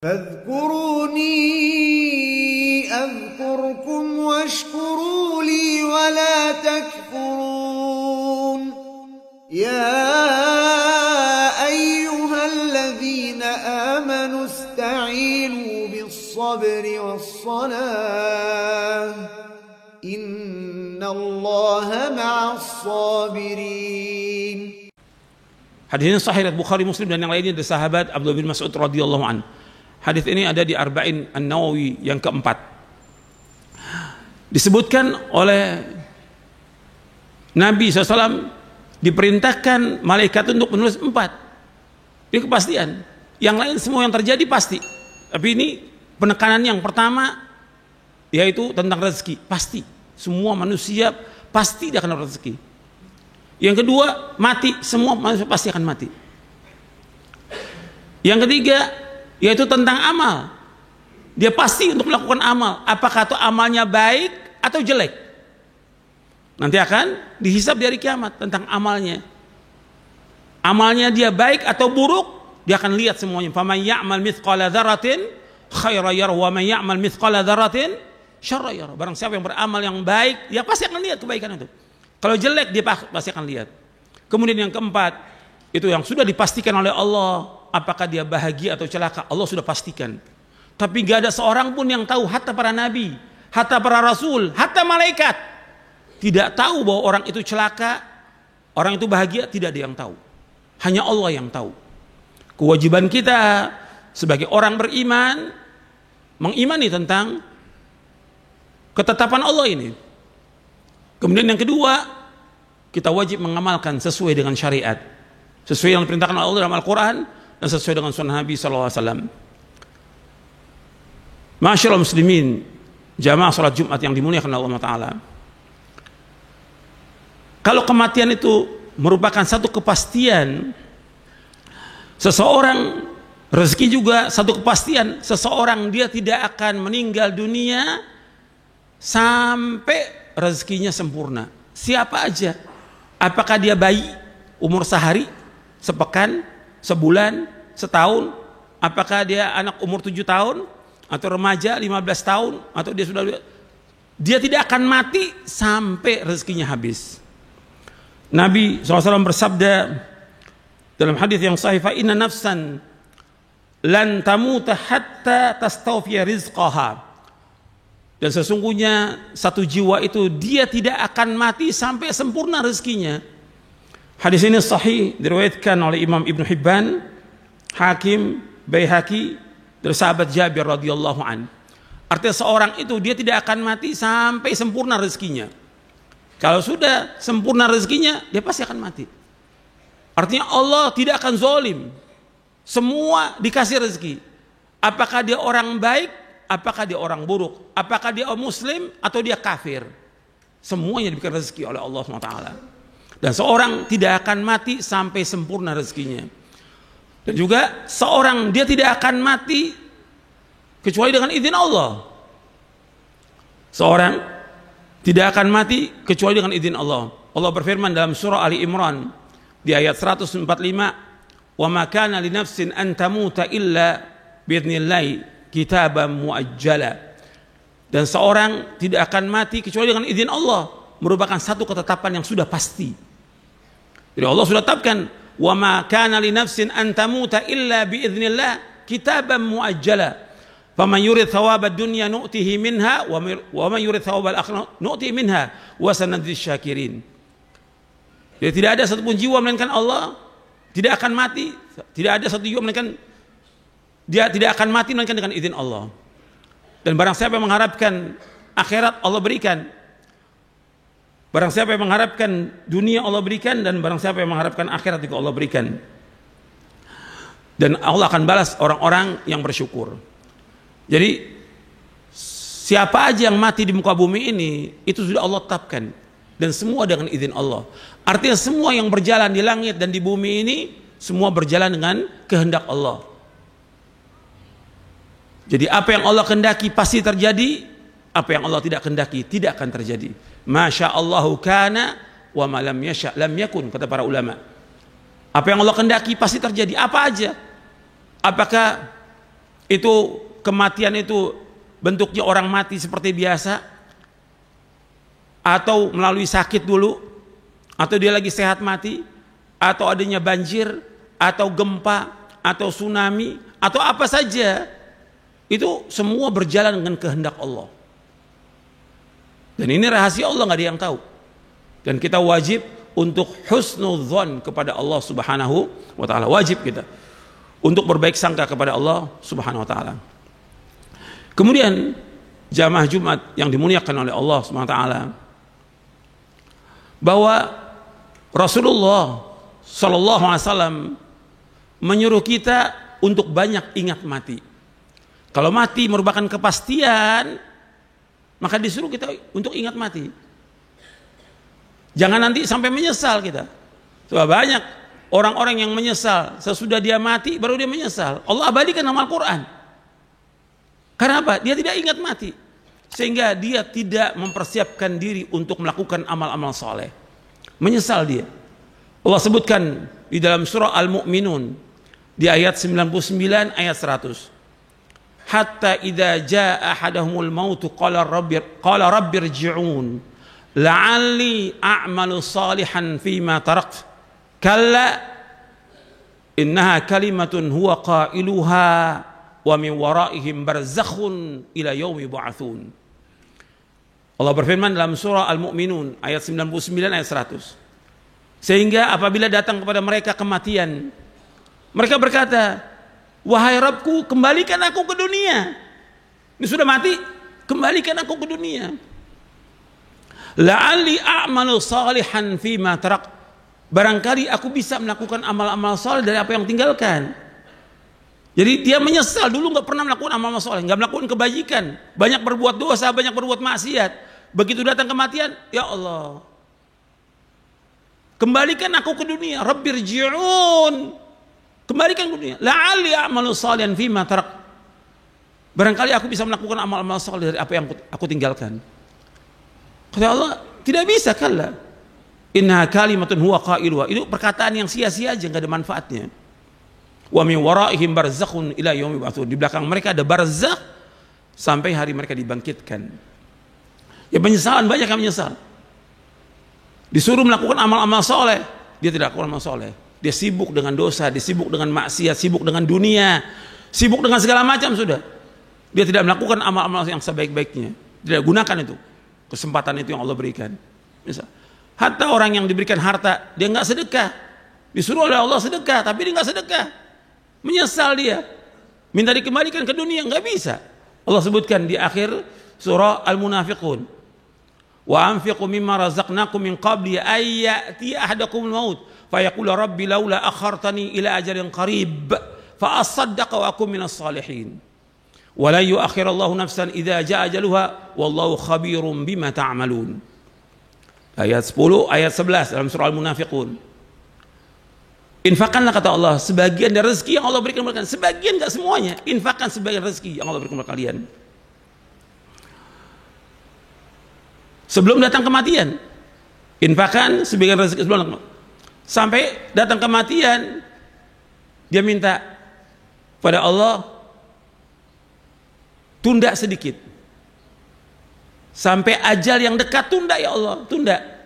فاذكروني أذكركم واشكروا لي ولا تكفرون يا أيها الذين آمنوا استعينوا بالصبر والصلاة إن الله مع الصابرين. Hadis ini sahih riwayat Bukhari, Muslim dan yang lainnya dari sahabat Abdullah bin Mas'ud radhiyallahu anhu. Hadis ini ada di Arba'in An-Nawawi yang keempat. Disebutkan oleh Nabi SAW diperintahkan malaikat untuk menulis 4. Ini kepastian. Yang lain semua yang terjadi pasti. Tapi ini penekanan yang pertama yaitu tentang rezeki. Pasti. Semua manusia pasti dia akan rezeki. Yang kedua, mati. Semua manusia pasti akan mati. Yang ketiga, yaitu tentang amal. Dia pasti untuk melakukan amal. Apakah itu amalnya baik atau jelek? Nanti akan dihisab di hari kiamat tentang amalnya. Amalnya dia baik atau buruk, dia akan lihat semuanya. Faman ya'mal mithqala dzarratin khairan yarah wa man ya'mal mithqala dzarratin syarran yarah. Barang siapa yang beramal yang baik, dia pasti akan lihat kebaikan itu. Kalau jelek dia pasti akan lihat. Kemudian yang keempat, itu yang sudah dipastikan oleh Allah, apakah dia bahagia atau celaka, Allah sudah pastikan. Tapi gak ada seorang pun yang tahu, hatta para nabi, hatta para rasul, hatta malaikat tidak tahu bahwa orang itu celaka, orang itu bahagia, tidak ada yang tahu. Hanya Allah yang tahu. Kewajiban kita sebagai orang beriman mengimani tentang ketetapan Allah ini. Kemudian yang kedua, kita wajib mengamalkan sesuai dengan syariat, sesuai yang diperintahkan Allah dalam Al-Quran dan sesuai dengan sunnah Nabi SAW. Ma'asyiral muslimin, jamaah salat Jumat yang dimuliakan Allah Ta'ala. Kalau kematian itu merupakan satu kepastian, seseorang rezeki juga satu kepastian. Seseorang dia tidak akan meninggal dunia sampai rezekinya sempurna. Siapa aja, apakah dia bayi umur sehari, sepekan, sebulan, setahun, apakah dia anak umur 7 tahun atau remaja 15 tahun atau dia tidak akan mati sampai rezekinya habis. Nabi SAW bersabda dalam hadis yang sahih, fa inna nafsan lan tamuta hatta tastawfiya rizqaha. Dan sesungguhnya satu jiwa itu dia tidak akan mati sampai sempurna rezekinya. Hadis ini sahih diriwayatkan oleh Imam Ibn Hibban, Hakim, Baihaqi dari sahabat Jabir radhiyallahu an. Artinya seorang itu dia tidak akan mati sampai sempurna rezekinya. Kalau sudah sempurna rezekinya, dia pasti akan mati. Artinya Allah tidak akan zalim. Semua dikasih rezeki. Apakah dia orang baik, apakah dia orang buruk, apakah dia muslim atau dia kafir, semuanya diberikan rezeki oleh Allah SWT. Dan seorang tidak akan mati sampai sempurna rezekinya. Dan juga seorang dia tidak akan mati kecuali dengan izin Allah. Seorang tidak akan mati kecuali dengan izin Allah. Allah berfirman dalam surah Ali Imran di ayat 145, wa ma kana li nafsin an tamuta illa biidznillah kitaban muajjala. Dan seorang tidak akan mati kecuali dengan izin Allah, merupakan satu ketetapan yang sudah pasti. Jadi Allah sudah tetapkan, wa ma kana li nafsin an tamuta illa bi idznillah kitaban muajjala. Faman yurid thawabad dunya nu'tihi minha wa man yurid thawabal akhirah nu'tihi minha wa sanadzis syakirin. Jadi tidak ada satupun jiwa melainkan Allah tidak akan mati, tidak ada satu jiwa melainkan dia tidak akan mati melainkan dengan izin Allah. Dan barang siapa yang mengharapkan akhirat, Allah berikan. Barang siapa yang mengharapkan dunia, Allah berikan. Dan barang siapa yang mengharapkan akhirat juga Allah berikan. Dan Allah akan balas orang-orang yang bersyukur. Jadi siapa aja yang mati di muka bumi ini, itu sudah Allah tetapkan. Dan semua dengan izin Allah. Artinya semua yang berjalan di langit dan di bumi ini, semua berjalan dengan kehendak Allah. Jadi apa yang Allah kehendaki pasti terjadi, apa yang Allah tidak kehendaki tidak akan terjadi. Masya Allahu kana wa ma lam yasha lam yakun, kata para ulama. Apa yang Allah kehendaki pasti terjadi, apa aja. Apakah itu kematian itu bentuknya orang mati seperti biasa, atau melalui sakit dulu, atau dia lagi sehat mati, atau adanya banjir, atau gempa, atau tsunami, atau apa saja, itu semua berjalan dengan kehendak Allah. Dan ini rahasia Allah, nggak ada yang tahu. Dan kita wajib untuk husnudzon kepada Allah Subhanahu wa taala. Wajib kita untuk berbaik sangka kepada Allah Subhanahu wa taala. Kemudian jamaah Jumat yang dimuliakan oleh Allah Subhanahu wa taala, bahwa Rasulullah sallallahu alaihi wasallam menyuruh kita untuk banyak ingat mati. Kalau mati merupakan kepastian, maka disuruh kita untuk ingat mati. Jangan nanti sampai menyesal kita. Sebab banyak orang-orang yang menyesal sesudah dia mati baru dia menyesal. Allah abadikan dalam Al-Quran. Karena apa? Dia tidak ingat mati, sehingga dia tidak mempersiapkan diri untuk melakukan amal-amal soleh. Menyesal dia. Allah sebutkan di dalam surah Al-Mu'minun di ayat 99 ayat 100. Hatta idza jaa ahadahumul mautu qala rabbirji'un la'alli a'malu salihan fima tarakt kalla innaha kalimatun huwa qailuha wa min waraihim barzakhun ila yaumi yub'atsun. Allah berfirman dalam surah Al-Mu'minun ayat 99 ayat 100. Sehingga apabila datang kepada mereka kematian, mereka berkata, wahai Rabbku, kembalikan aku ke dunia. Ini sudah mati, kembalikan aku ke dunia. La'alli a'malu salihan fima tarak. Barangkali aku bisa melakukan amal-amal saleh dari apa yang tinggalkan. Jadi dia menyesal, dulu nggak pernah melakukan amal-amal saleh, nggak melakukan kebajikan, banyak berbuat dosa, banyak berbuat maksiat. Begitu datang kematian, ya Allah, kembalikan aku ke dunia. Rabbirji'un, kembalikan ke dunia. La'alli a'malu salihan fima tarak. Barangkali aku bisa melakukan amal-amal saleh dari apa yang aku tinggalkan. Kata Allah, tidak bisa, kalla. Inna kalimatun huwa qailuha. Itu perkataan yang sia-sia aja, nggak ada manfaatnya. Wa min waraihim barzakhun ila yaumi yub'atsun. Di belakang mereka ada barzakh sampai hari mereka dibangkitkan. Ya, penyesalan, banyak yang menyesal. Disuruh melakukan amal-amal soleh, dia tidak lakukan amal soleh. Dia sibuk dengan dosa, dia sibuk dengan maksiat, sibuk dengan dunia, sibuk dengan segala macam sudah. Dia tidak melakukan amal-amal yang sebaik-baiknya. Tidak gunakan itu, kesempatan itu yang Allah berikan. Misal, hatta orang yang diberikan harta, dia nggak sedekah. Disuruh oleh Allah sedekah, tapi dia nggak sedekah. Menyesal dia, minta dikembalikan ke dunia, nggak bisa. Allah sebutkan di akhir surah Al-Munafiqun, wa anfiqu mimma razaqnakum min qabli ay ya'ti ahadakumul maut fayaqulu rabbi laula akhartani ila ajalin qarib fa asaddaqa wa akum minas salihin wa la yu'akhirallahu nafsan idza jaa ajaluha wallahu khabirum bima ta'malun. Ayat 10, ayat 11 dalam surah Al-Munafiqun. Infakkanlah, kata Allah, sebagian dari rezeki yang Allah berikan kepada kalian. Sebagian, enggak semuanya. Infakkan sebagian rezeki yang Allah berikan kepada kalian sebelum datang kematian. Infakkan sebagian rezeki sebelum datang. Sampai datang kematian, dia minta pada Allah, tunda sedikit. Sampai ajal yang dekat, tunda ya Allah, tunda.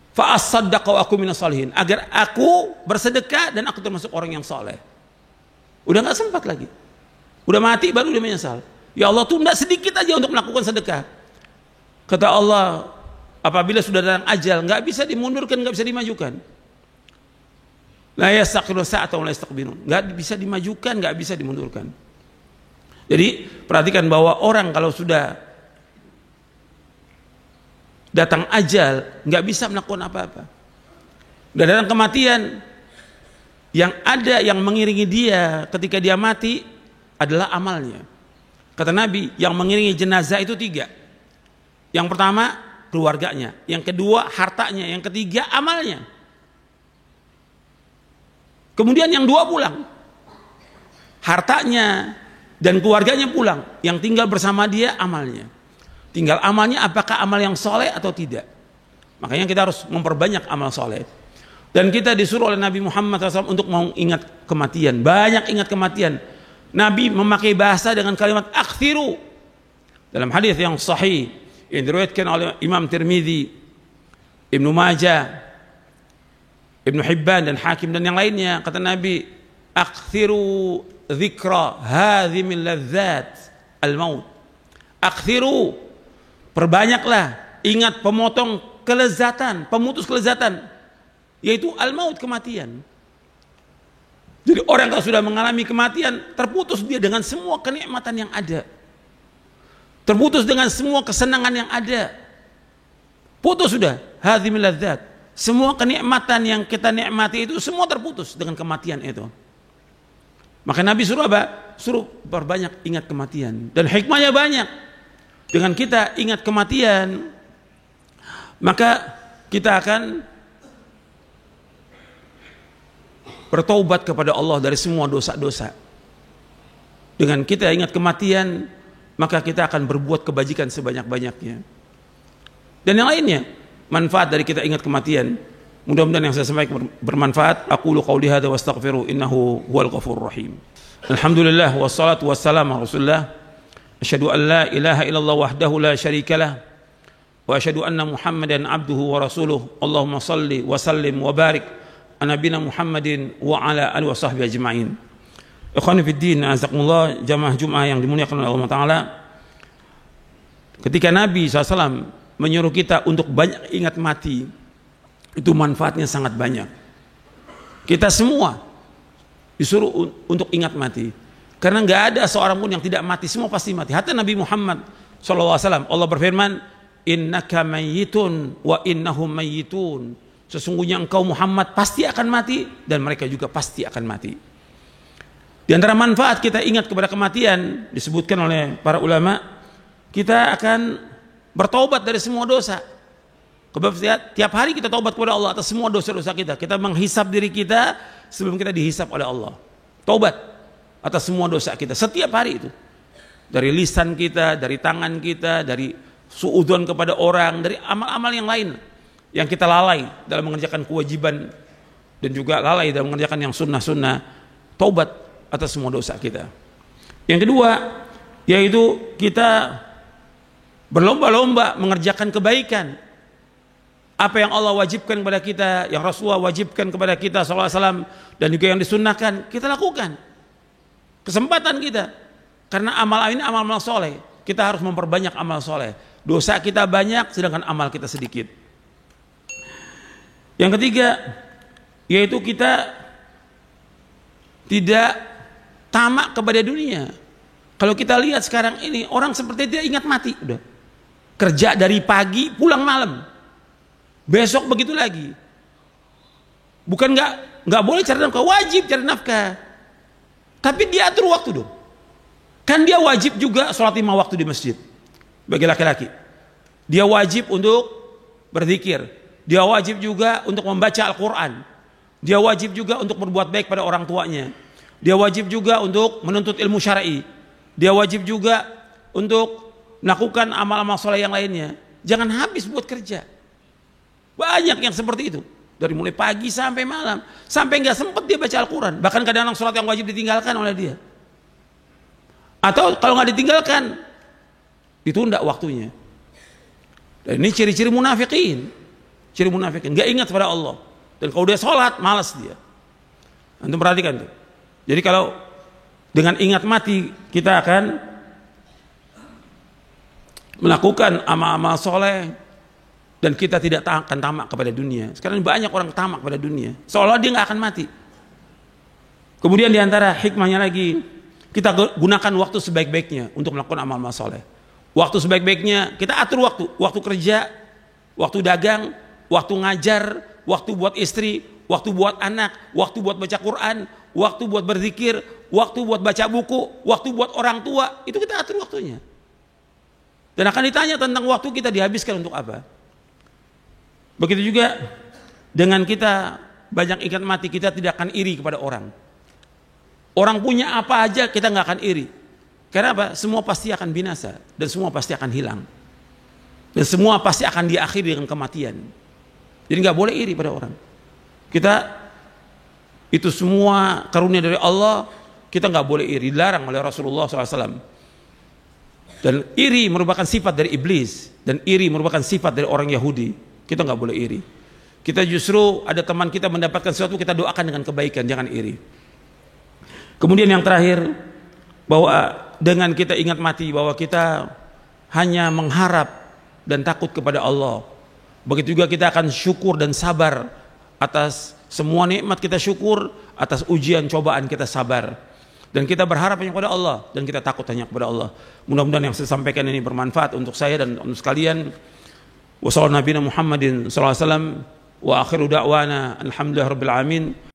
Fa asaddaqa wa akum minas salihin, agar aku bersedekah dan aku termasuk orang yang saleh. Udah enggak sempat lagi. Udah mati baru dia menyesal. Ya Allah, tunda sedikit aja untuk melakukan sedekah. Kata Allah, apabila sudah datang ajal, nggak bisa dimundurkan, nggak bisa dimajukan. La yastaqiru sa'ata wa la yastaqbirun. Nggak bisa dimajukan, nggak bisa dimundurkan. Jadi perhatikan bahwa orang kalau sudah datang ajal, nggak bisa melakukan apa-apa. Udah datang kematian, yang ada yang mengiringi dia ketika dia mati adalah amalnya. Kata Nabi, yang mengiringi jenazah itu 3. Yang pertama keluarganya, yang kedua hartanya, yang ketiga amalnya. Kemudian yang 2 pulang, hartanya dan keluarganya pulang, yang tinggal bersama dia amalnya. Tinggal amalnya, apakah amal yang soleh atau tidak. Makanya kita harus memperbanyak amal soleh. Dan kita disuruh oleh Nabi Muhammad SAW untuk mau ingat kematian, banyak ingat kematian. Nabi memakai bahasa dengan kalimat akthiru. Dalam hadis yang sahih yang diriwayatkan oleh Imam Tirmidzi, Ibnu Majah, Ibnu Hibban dan Hakim dan yang lainnya, kata Nabi, akthiru dzikra hadhimil ladzat al-maut. Akthiru, perbanyaklah ingat pemotong kelezatan, pemutus kelezatan, yaitu al-maut, kematian. Jadi orang kalau sudah mengalami kematian, terputus dia dengan semua kenikmatan yang ada, terputus dengan semua kesenangan yang ada, putus sudah. Hadzimil ladzat, semua kenikmatan yang kita nikmati itu semua terputus dengan kematian itu. Maka Nabi suruh apa? Suruh perbanyak ingat kematian, dan hikmahnya banyak. Dengan kita ingat kematian, maka kita akan bertaubat kepada Allah dari semua dosa-dosa. Dengan kita ingat kematian, maka kita akan berbuat kebajikan sebanyak-banyaknya. Dan yang lainnya, manfaat dari kita ingat kematian. Mudah-mudahan yang saya sampaikan bermanfaat. Aqulu qauli hadza wastaghfiru innahu huwal ghafurur rahim. Alhamdulillah wassalatu wassalamu ala Rasulillah. Asyhadu an la ilaha illallah wahdahu la syarikalah wa asyhadu anna Muhammadan abduhu wa rasuluh. Allahumma salli wa sallim wa barik ala nabiyina Muhammadin wa ala alihi wa sahbihi ajma'in. Ikhwani fid din, azakumullah, jamaah Jumat yang dimuliakan oleh Allah Taala. Ketika Nabi SAW menyuruh kita untuk banyak ingat mati, itu manfaatnya sangat banyak. Kita semua disuruh untuk ingat mati, karena nggak ada seorang pun yang tidak mati, semua pasti mati. Hatta Nabi Muhammad SAW, Allah berfirman, innaka mayyitun wa innahum mayyitun. Sesungguhnya engkau Muhammad pasti akan mati, dan mereka juga pasti akan mati. Di antara manfaat kita ingat kepada kematian, disebutkan oleh para ulama, kita akan bertaubat dari semua dosa. Tiap hari kita taubat kepada Allah atas semua dosa-dosa kita. Kita menghisap diri kita sebelum kita dihisap oleh Allah. Taubat atas semua dosa kita setiap hari itu. Dari lisan kita, dari tangan kita, dari suudzon kepada orang, dari amal-amal yang lain yang kita lalai dalam mengerjakan kewajiban dan juga lalai dalam mengerjakan yang sunnah-sunnah. Taubat atas semua dosa kita. Yang kedua, yaitu kita berlomba-lomba mengerjakan kebaikan. Apa yang Allah wajibkan kepada kita, yang Rasulullah wajibkan kepada kita SAW, dan juga yang disunnahkan, kita lakukan. Kesempatan kita, karena amal ini amal-amal soleh, kita harus memperbanyak amal soleh. Dosa kita banyak, sedangkan amal kita sedikit. Yang ketiga, yaitu kita tidak tamak kepada dunia. Kalau kita lihat sekarang ini, orang seperti dia ingat mati, udah kerja dari pagi pulang malam, besok begitu lagi. Bukan nggak boleh cari nafkah, wajib cari nafkah, tapi dia atur waktu dong. Kan dia wajib juga sholat 5 waktu di masjid bagi laki-laki. Dia wajib untuk berzikir, dia wajib juga untuk membaca Al-Quran, dia wajib juga untuk berbuat baik pada orang tuanya, dia wajib juga untuk menuntut ilmu syar'i, dia wajib juga untuk melakukan amal-amal soleh yang lainnya. Jangan habis buat kerja. Banyak yang seperti itu, dari mulai pagi sampai malam, sampai nggak sempat dia baca Al-Quran. Bahkan kadang-kadang sholat yang wajib ditinggalkan oleh dia, atau kalau nggak ditinggalkan ditunda waktunya. Dan ini ciri-ciri munafikin, nggak ingat pada Allah. Dan kalau dia sholat malas dia. Antum perhatikan tuh. Jadi kalau dengan ingat mati kita akan melakukan amal-amal soleh, dan kita tidak akan tamak kepada dunia. Sekarang banyak orang tamak pada dunia, seolah dia nggak akan mati. Kemudian diantara hikmahnya lagi, kita gunakan waktu sebaik-baiknya untuk melakukan amal-amal soleh. Waktu sebaik-baiknya kita atur waktu kerja, waktu dagang, waktu ngajar, waktu buat istri, waktu buat anak, waktu buat baca Quran, waktu buat berzikir, waktu buat baca buku, waktu buat orang tua. Itu kita atur waktunya. Dan akan ditanya tentang waktu kita dihabiskan untuk apa. Begitu juga dengan kita banyak ingat mati, kita tidak akan iri kepada orang. Orang punya apa aja kita nggak akan iri. Karena apa? Semua pasti akan binasa, dan semua pasti akan hilang, dan semua pasti akan diakhiri dengan kematian. Jadi nggak boleh iri pada orang. Kita itu semua karunia dari Allah, Kita nggak boleh iri, dilarang oleh Rasulullah SAW. Dan iri merupakan sifat dari iblis, dan iri merupakan sifat dari orang Yahudi. Kita nggak boleh iri. Kita justru ada teman kita mendapatkan sesuatu, kita doakan dengan kebaikan, jangan iri. Kemudian yang terakhir, bahwa dengan kita ingat mati bahwa kita hanya mengharap dan takut kepada Allah. Begitu juga kita akan syukur dan sabar atas semua nikmat, kita syukur atas ujian cobaan, kita sabar. Dan kita berharap hanya kepada Allah, dan kita takut hanya kepada Allah. Mudah-mudahan yang saya sampaikan ini bermanfaat untuk saya dan untuk sekalian. Wassalamualaikum warahmatullahi wabarakatuh. Wa akhiru da'wana alhamdulillahirabbil alamin.